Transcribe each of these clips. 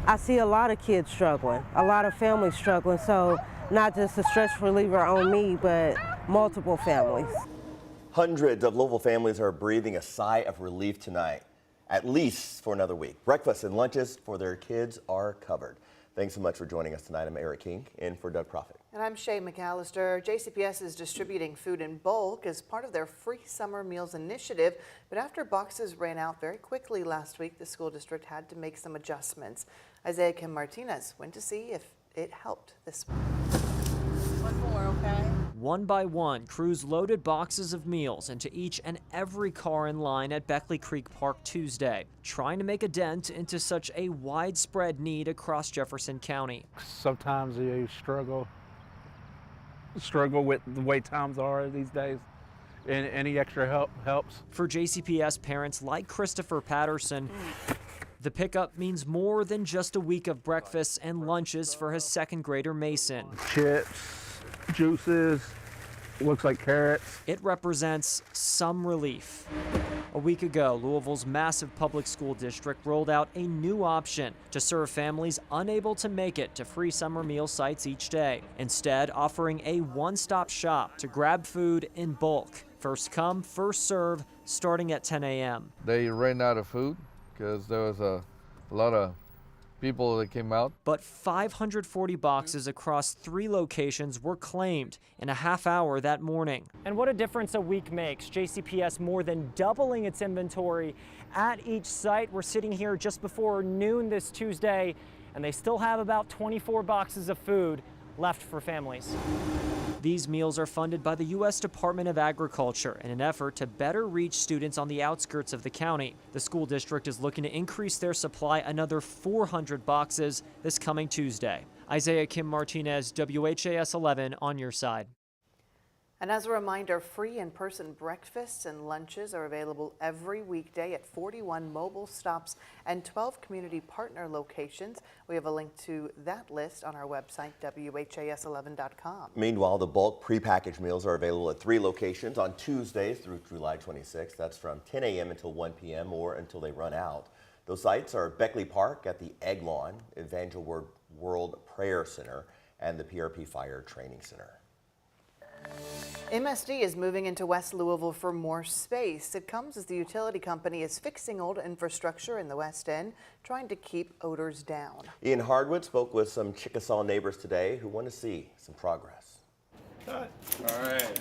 I see a lot of kids struggling, a lot of families struggling, so not just a stress reliever on me, but multiple families. Hundreds of Louisville families are breathing a sigh of relief tonight, at least for another week. Breakfast and lunches for their kids are covered. Thanks so much for joining us tonight. I'm Eric King, in for Doug Profit. And I'm Shay McAllister. JCPS is distributing food in bulk as part of their free summer meals initiative. But after boxes ran out very quickly last week, the school district had to make some adjustments. Isaiah Kim Martinez went to see if it helped this week. One more, okay? One by one, crews loaded boxes of meals into each and every car in line at Beckley Creek Park Tuesday, trying to make a dent into such a widespread need across Jefferson County. Sometimes you struggle with the way times are these days, and any extra help helps. For JCPS parents like Christopher Patterson, the pickup means more than just a week of breakfasts and lunches for his second grader Mason. Chips, juices, looks like carrots. It represents some relief. A week ago, Louisville's massive public school district rolled out a new option to serve families unable to make it to free summer meal sites each day, instead offering a one-stop shop to grab food in bulk. First come, first serve, starting at 10 a.m. They ran out of food because there was a lot of people that came out. But 540 boxes across 3 locations were claimed in a half hour that morning. And what a difference a week makes. JCPS more than doubling its inventory at each site. We're sitting here just before noon this Tuesday, and they still have about 24 boxes of food left for families. These meals are funded by the U.S. Department of Agriculture in an effort to better reach students on the outskirts of the county. The school district is looking to increase their supply another 400 boxes this coming Tuesday. Isaiah Kim Martinez, WHAS 11 on your side. And as a reminder, free in-person breakfasts and lunches are available every weekday at 41 mobile stops and 12 community partner locations. We have a link to that list on our website, WHAS11.com. Meanwhile, the bulk prepackaged meals are available at 3 locations on Tuesdays through July 26th. That's from 10 a.m. until 1 p.m. or until they run out. Those sites are Beckley Park at the Egg Lawn, Evangel World Prayer Center, and the PRP Fire Training Center. MSD is moving into West Louisville for more space. It comes as the utility company is fixing old infrastructure in the West End, trying to keep odors down. Ian Hardwood spoke with some Chickasaw neighbors today who want to see some progress. All right.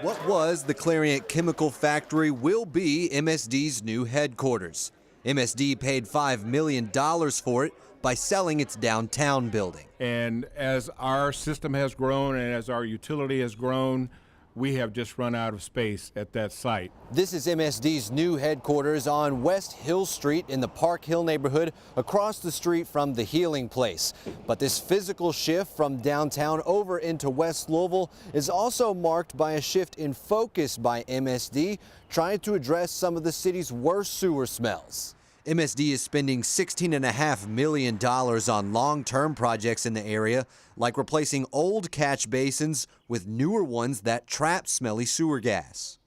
What was the Clariant Chemical Factory will be MSD's new headquarters. MSD paid $5 million for it by selling its downtown building. And as our system has grown and as our utility has grown, we have just run out of space at that site. This is MSD's new headquarters on West Hill Street in the Park Hill neighborhood, across the street from the Healing Place. But this physical shift from downtown over into West Louisville is also marked by a shift in focus by MSD, trying to address some of the city's worst sewer smells. MSD is spending $16.5 million on long-term projects in the area, like replacing old catch basins with newer ones that trap smelly sewer gas.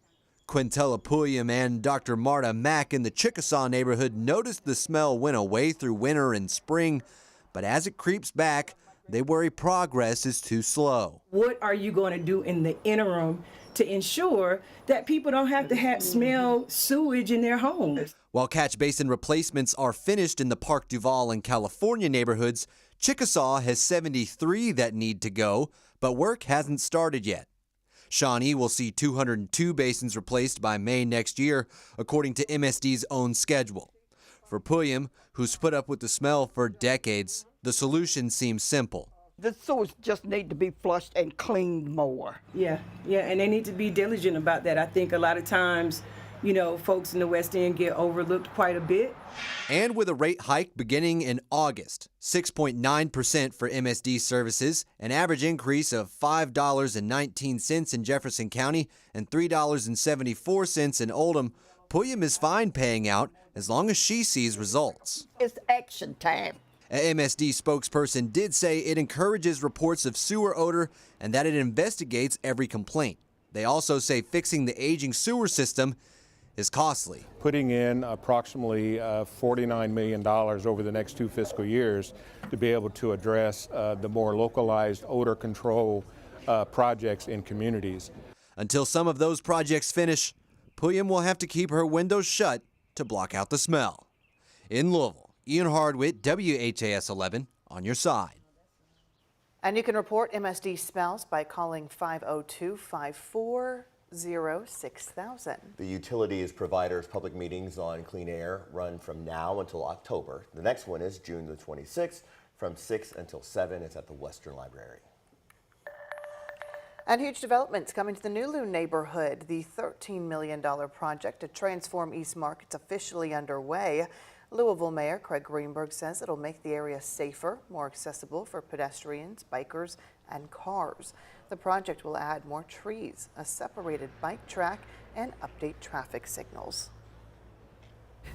Quintella Pulliam and Dr. Marta Mack in the Chickasaw neighborhood noticed the smell went away through winter and spring, but as it creeps back, they worry progress is too slow. What are you going to do in the interim to ensure that people don't have to smell sewage in their homes? While catch basin replacements are finished in the Park Duval and California neighborhoods, Chickasaw has 73 that need to go, but work hasn't started yet. Shawnee will see 202 basins replaced by May next year, according to MSD's own schedule. For Pulliam, who's put up with the smell for decades, the solution seems simple. The sewage just need to be flushed and cleaned more. Yeah, and they need to be diligent about that. I think a lot of times, you know, folks in the West End get overlooked quite a bit. And with a rate hike beginning in August, 6.9% for MSD services, an average increase of $5.19 in Jefferson County and $3.74 in Oldham, Pulliam is fine paying out as long as she sees results. It's action time. A MSD spokesperson did say it encourages reports of sewer odor and that it investigates every complaint. They also say fixing the aging sewer system is costly. Putting in approximately $49 million over the next 2 fiscal years to be able to address the more localized odor control projects in communities. Until some of those projects finish, Pulliam will have to keep her windows shut to block out the smell. In Louisville, Ian Hardwick, WHAS 11 on your side. And you can report MSD smells by calling 502-540-6000. The utilities providers' public meetings on clean air run from now until October. The next one is June the 26th from 6 until 7. It's at the Western Library. And huge developments coming to the Nulu neighborhood. The $13 million project to transform East Market's officially underway. Louisville Mayor Craig Greenberg says it'll make the area safer, more accessible for pedestrians, bikers, and cars. The project will add more trees, a separated bike track, and update traffic signals.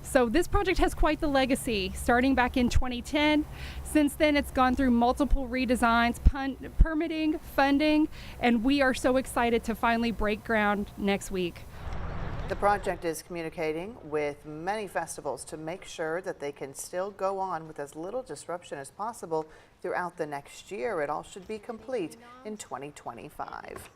So this project has quite the legacy, starting back in 2010. Since then, it's gone through multiple redesigns, permitting, funding, and we are so excited to finally break ground next week. The project is communicating with many festivals to make sure that they can still go on with as little disruption as possible throughout the next year. It all should be complete in 2025.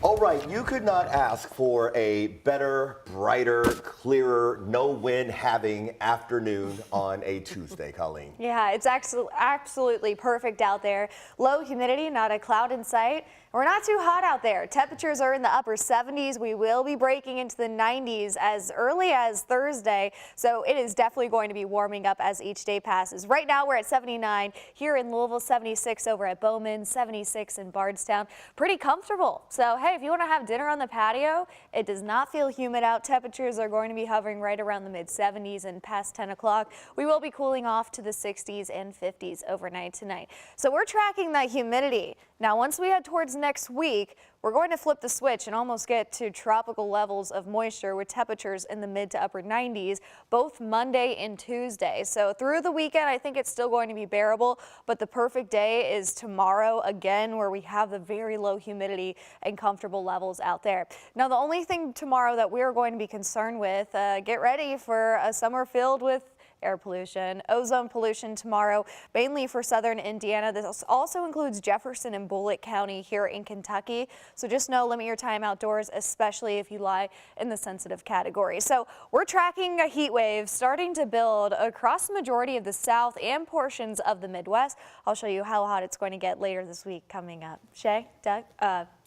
All right, you could not ask for a better, brighter, clearer, no wind having afternoon on a Tuesday, Colleen. Yeah, it's absolutely perfect out there. Low humidity, not a cloud in sight. We're not too hot out there. Temperatures are in the upper 70s. We will be breaking into the 90s as early as Thursday. So it is definitely going to be warming up as each day passes. Right now we're at 79 here in Louisville, 76 over at Bowman, 76 in Bardstown. Pretty comfortable. So hey, if you want to have dinner on the patio, it does not feel humid out. Temperatures are going to be hovering right around the mid 70s and past 10 o'clock. We will be cooling off to the 60s and 50s overnight tonight. So we're tracking that humidity. Now, once we head towards next week, we're going to flip the switch and almost get to tropical levels of moisture with temperatures in the mid to upper 90s, both Monday and Tuesday. So through the weekend, I think it's still going to be bearable, but the perfect day is tomorrow again, where we have the very low humidity and comfortable levels out there. Now, the only thing tomorrow that we're going to be concerned with, get ready for a summer filled with air pollution, ozone pollution tomorrow, mainly for southern Indiana. This also includes Jefferson and Bullitt County here in Kentucky. So just know, limit your time outdoors, especially if you lie in the sensitive category. So we're tracking a heat wave starting to build across the majority of the South and portions of the Midwest. I'll show you how hot it's going to get later this week coming up. Shay, Doug,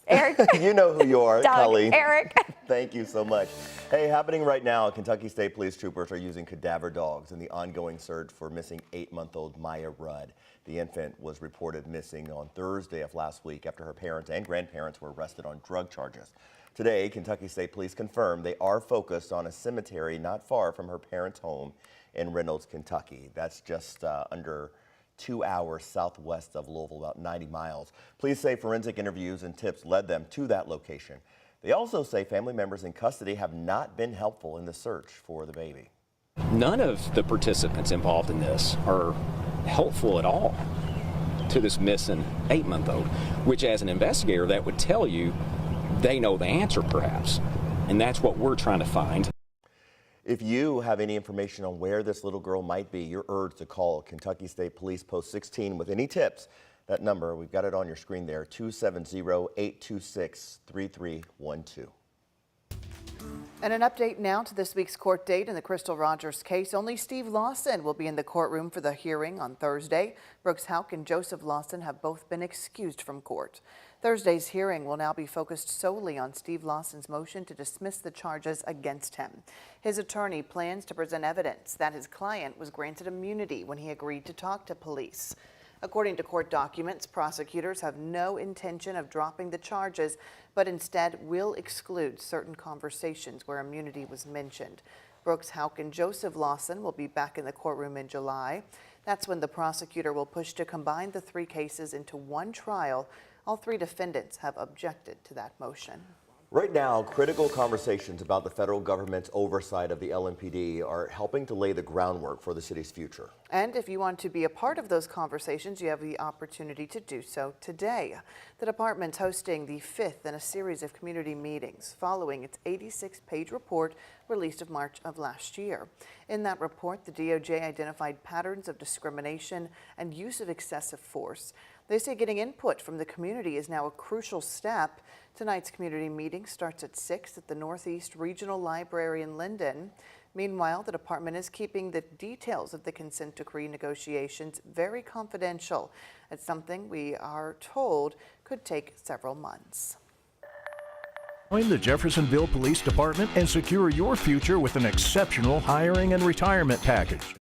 Eric. You know who you are, Doug, Colleen. Eric. Thank you so much. Hey, happening right now, Kentucky State Police troopers are using cadaver dogs in the ongoing search for missing 8-month-old Maya Rudd. The infant was reported missing on Thursday of last week after her parents and grandparents were arrested on drug charges. Today, Kentucky State Police confirmed they are focused on a cemetery not far from her parents' home in Reynolds, Kentucky. That's just under 2 hours southwest of Louisville, about 90 miles. Police say forensic interviews and tips led them to that location. They also say family members in custody have not been helpful in the search for the baby. None of the participants involved in this are helpful at all to this missing 8-month-old, which as an investigator, that would tell you they know the answer perhaps. And that's what we're trying to find. If you have any information on where this little girl might be, you're urged to call Kentucky State Police Post 16 with any tips. That number, we've got it on your screen there, 270-826-3312. And an update now to this week's court date in the Crystal Rogers case. Only Steve Lawson will be in the courtroom for the hearing on Thursday. Brooks Houck and Joseph Lawson have both been excused from court. Thursday's hearing will now be focused solely on Steve Lawson's motion to dismiss the charges against him. His attorney plans to present evidence that his client was granted immunity when he agreed to talk to police. According to court documents, prosecutors have no intention of dropping the charges, but instead will exclude certain conversations where immunity was mentioned. Brooks Houck and Joseph Lawson will be back in the courtroom in July. That's when the prosecutor will push to combine the 3 cases into one trial. All 3 defendants have objected to that motion. Right now, critical conversations about the federal government's oversight of the LMPD are helping to lay the groundwork for the city's future. And if you want to be a part of those conversations, you have the opportunity to do so today. The department's hosting the 5th in a series of community meetings following its 86-page report released in March of last year. In that report, the DOJ identified patterns of discrimination and use of excessive force. They say getting input from the community is now a crucial step. Tonight's community meeting starts at 6 at the Northeast Regional Library in Linden. Meanwhile, the department is keeping the details of the consent decree negotiations very confidential. It's something we are told could take several months. Join the Jeffersonville Police Department and secure your future with an exceptional hiring and retirement package.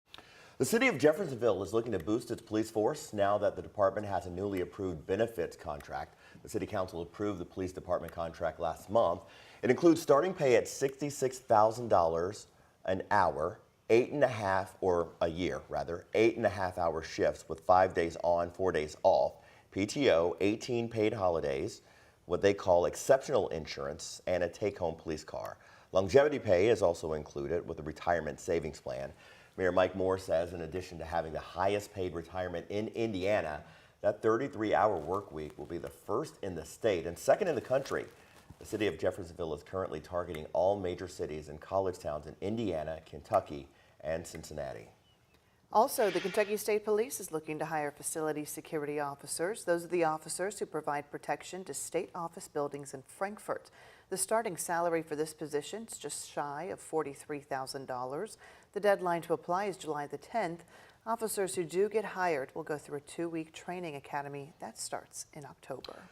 The city of Jeffersonville is looking to boost its police force now that the department has a newly approved benefits contract. The city council approved the police department contract last month. It includes starting pay at $66,000 an hour, 8.5-hour shifts with 5 days on, 4 days off, PTO, 18 paid holidays, what they call exceptional insurance, and a take-home police car. Longevity pay is also included with a retirement savings plan. Mayor Mike Moore says in addition to having the highest paid retirement in Indiana, that 33-hour work week will be the first in the state and second in the country. The city of Jeffersonville is currently targeting all major cities and college towns in Indiana, Kentucky, and Cincinnati. Also, the Kentucky State Police is looking to hire facility security officers. Those are the officers who provide protection to state office buildings in Frankfort. The starting salary for this position is just shy of $43,000. The deadline to apply is July the 10th. Officers who do get hired will go through a 2-week training academy that starts in October.